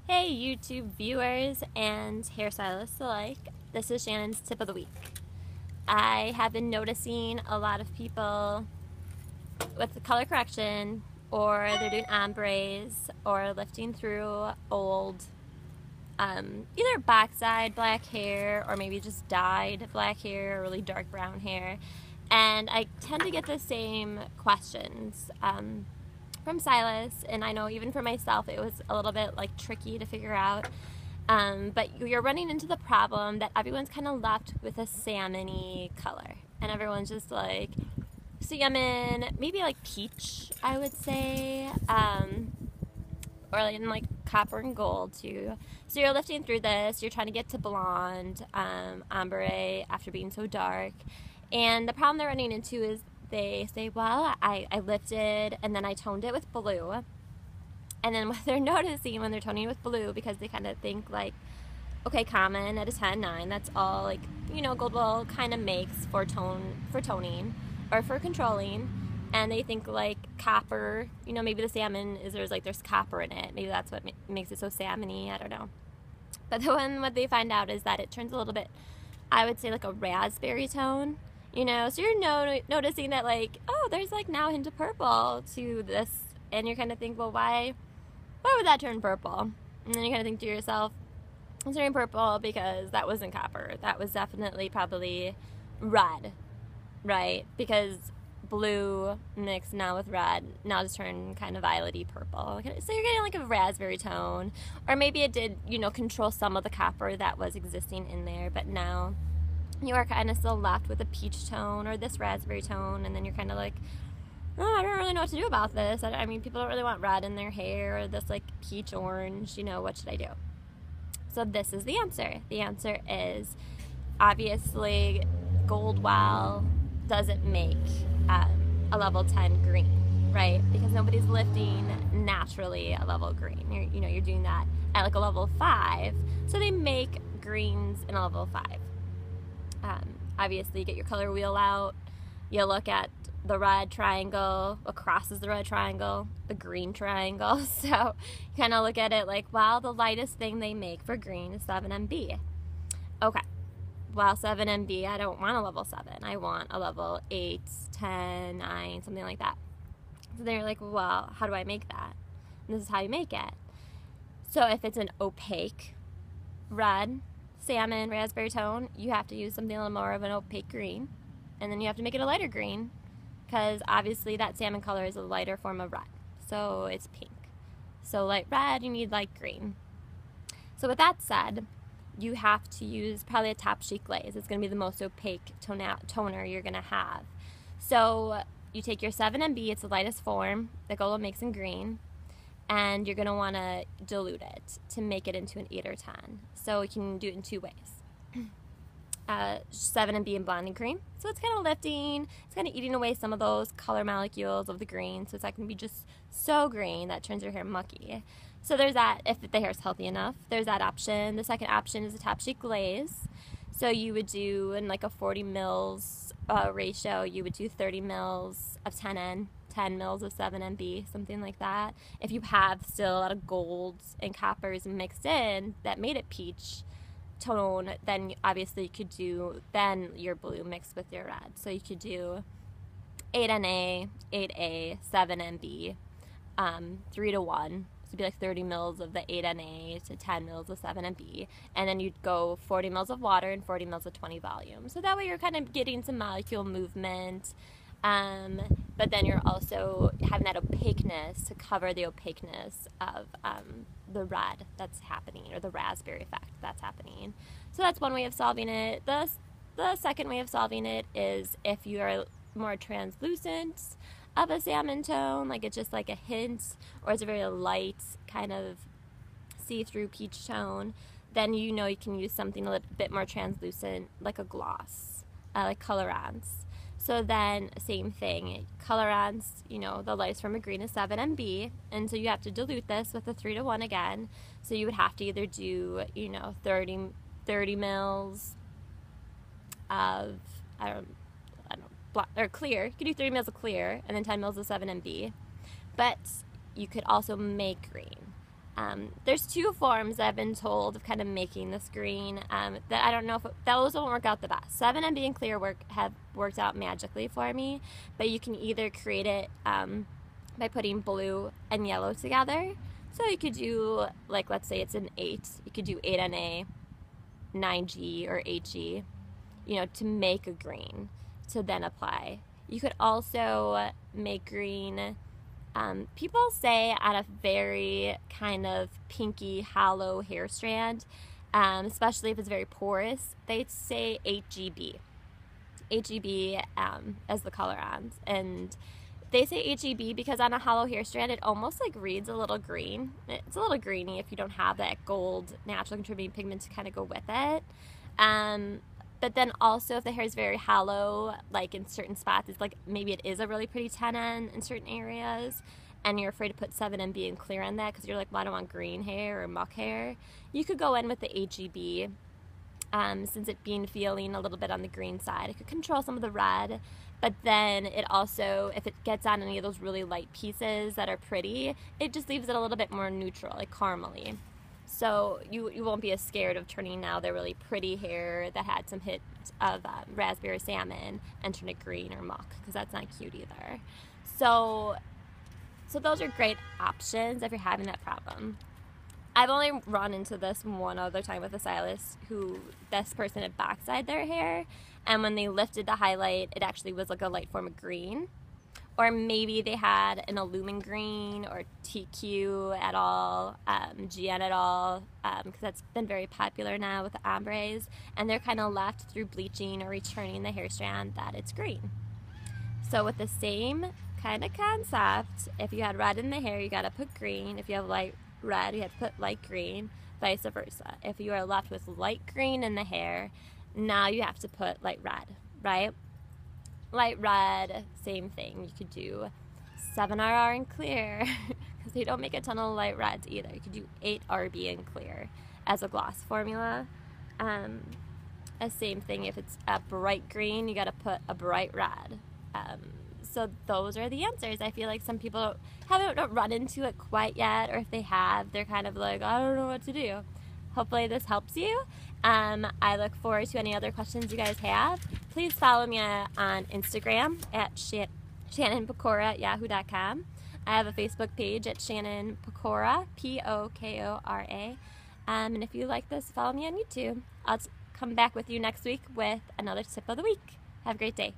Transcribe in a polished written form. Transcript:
Hey YouTube viewers and hairstylists alike, this is Shannon's tip of the week. I have been noticing a lot of people with the color correction, or they're doing ombres, or lifting through old either backside black hair, or maybe just dyed black hair or really dark brown hair. And I tend to get the same questions from stylists, and I know even for myself it was a little bit like tricky to figure out. But you're running into the problem that everyone's kind of left with a salmon-y color, and everyone's just like salmon, maybe like peach, I would say, or like copper and gold too. So you're lifting through this, you're trying to get to blonde, ombre after being so dark, and the problem they're running into is they say, well, I lifted and then I toned it with blue. And then what they're noticing when they're toning with blue, because they kind of think like, okay, common at a 10-9, that's all like, Goldwell kind of makes for toning or for controlling. And they think like copper, maybe the salmon there's copper in it. Maybe that's what makes it so salmony, I don't know. But what they find out is that it turns a little bit, I would say, like a raspberry tone. So you're noticing that like, oh, there's like now a hint of purple to this, and you kind of think, well, why would that turn purple? And then you kind of think to yourself, it's turning purple because that wasn't copper. That was definitely probably red, right? Because blue mixed now with red now just turned kind of violety purple. So you're getting like a raspberry tone, or maybe it did, control some of the copper that was existing in there, but now you are kind of still left with a peach tone or this raspberry tone, and then you're kind of like, oh, I don't really know what to do about this. I mean, people don't really want red in their hair, or this like peach orange, what should I do? So this is the answer. The answer is, obviously, Goldwell doesn't make a level 10 green, right? Because nobody's lifting naturally a level green. You're doing that at like a level 5. So they make greens in a level 5. Obviously, you get your color wheel out, you look at the red triangle, what crosses the red triangle, the green triangle. So you kind of look at it like, well, the lightest thing they make for green is 7MB. Okay, well, 7MB, I don't want a level 7. I want a level 8, 10, 9, something like that. So they're like, well, how do I make that? And this is how you make it. So if it's an opaque red, salmon, raspberry tone, you have to use something a little more of an opaque green, and then you have to make it a lighter green, because obviously that salmon color is a lighter form of red, so it's pink. So light red, you need light green. So with that said, you have to use probably a top sheet glaze. It's going to be the most opaque toner you're going to have. So you take your 7MB, it's the lightest form that Goldwell makes in green, and you're going to want to dilute it to make it into an 8 or 10. So you can do it in 2 ways. 7MB and blonding cream. So it's kind of lifting, it's kind of eating away some of those color molecules of the green, so it's not going to be just so green that turns your hair mucky. So there's that, if the hair is healthy enough. There's that option. The second option is a top sheet glaze. So you would do, in like a 40 mils ratio, you would do 30 mils of 10N, 10 mils of 7MB, something like that. If you have still a lot of golds and coppers mixed in that made it peach tone, then obviously you could do then your blue mixed with your red. So you could do 8NA, 8A, 7MB, 3 to 1. So it'd be like 30 mils of the 8NA to 10 mils of 7MB, and then you'd go 40 mils of water and 40 mils of 20 volume. So that way you're kind of getting some molecule movement, but then you're also having that opaqueness to cover the opaqueness of the red that's happening, or the raspberry effect that's happening. So that's one way of solving it. The second way of solving it is if you are more translucent of a salmon tone, like it's just like a hint, or it's a very light kind of see-through peach tone, then you can use something a little bit more translucent, like a gloss, like colorants. So then, same thing, colorants, the lightest form of green is 7MB, and so you have to dilute this with a 3 to 1 again. So you would have to either do, 30 mils of, or clear. You could do 30 mils of clear, and then 10 mils of 7MB. But you could also make green. There's two forms that I've been told of kind of making this green that I don't know if those won't work out the best. 7MB and clear have worked out magically for me, but you can either create it by putting blue and yellow together. So you could do, like, let's say it's an 8. You could do 8Na, 9G, or 8G, you know, to make a green to then apply. You could also make green, people say on a very kind of pinky, hollow hair strand, especially if it's very porous, they say 8GB. 8GB as the color-ons. And they say HEB because on a hollow hair strand, it almost like reads a little green. It's a little greeny if you don't have that gold natural contributing pigment to kind of go with it. But then also if the hair is very hollow, like in certain spots, it's like maybe it is a really pretty 10N in certain areas, and you're afraid to put 7MB and clear on that because you're like, well, I don't want green hair or muck hair. You could go in with the HEB. Since it being feeling a little bit on the green side, it could control some of the red, but then it also, if it gets on any of those really light pieces that are pretty, it just leaves it a little bit more neutral, like caramely. So you won't be as scared of turning now their really pretty hair that had some hit of raspberry salmon and turn it green or muck, because that's not cute either. So those are great options if you're having that problem. I've only run into this one other time with a stylist who this person had backside their hair, and when they lifted the highlight, it actually was like a light form of green. Or maybe they had an Illumin green or TQ at all, GN at all, because that's been very popular now with the ombres, and they're kind of left through bleaching or returning the hair strand that it's green. So with the same kind of concept, if you had red in the hair, you got to put green. If you have light red, you have to put light green, vice versa. If you are left with light green in the hair, now you have to put light red, right? Light red, same thing. You could do 7RR in clear because they don't make a ton of light reds either. You could do 8RB in clear as a gloss formula. Same thing, if it's a bright green, you got to put a bright red. So those are the answers. I feel like some people haven't run into it quite yet, or if they have, they're kind of like, I don't know what to do. Hopefully this helps you. I look forward to any other questions you guys have. Please follow me on Instagram at shannonpokora@yahoo.com. I have a Facebook page at Shannon Pokora, Pokora. And if you like this, follow me on YouTube. I'll come back with you next week with another tip of the week. Have a great day.